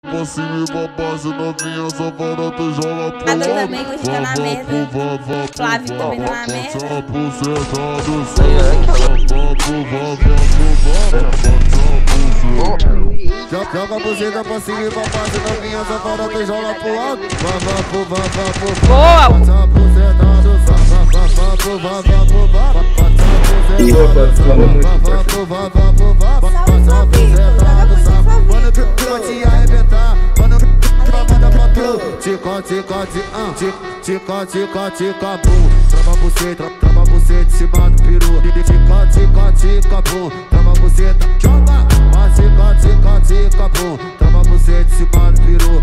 Pra cima e pra baixo, novinha, safada, tu joga pro Nada lado. também, Gucci tá na mesa. Flávio também tá na mesa. Joga a buceta pra cima e pra baixo, novinha, safada, tu joga pro alto. Boa! Tica, bum. Trava buceta em cima do peru. Tica, bum. Trava buceta, joga. Tica, bum. Trava buceta em cima do peru.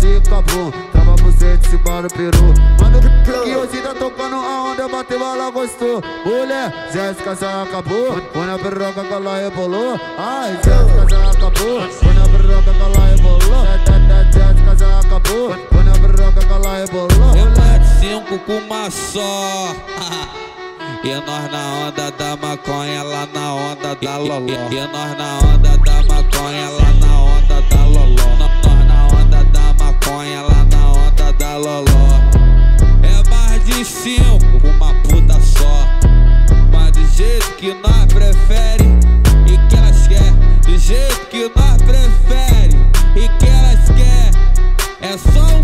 Tica, bum. Trava buceta em cima do peru. Mano, que hoje tá tocando aonde bateu, ela gostou. Mulher, Jéssica já acabou. Põe a piroca que ela rebolou. Ai, Jéssica já acabou. Põe a piroca que ela rebolou. Jéssica já acabou. Põe a piroca que ela rebolou. Eu bate 5 com uma só. E nós na onda da maconha, lá na onda da loló. E nós na onda da maconha, lá na onda da loló. Nós na onda da maconha, lá na onda da loló. É mais de 5 com uma puta só. Mas do jeito que nós prefere e que elas quer. Do jeito que nós prefere e que elas quer. É só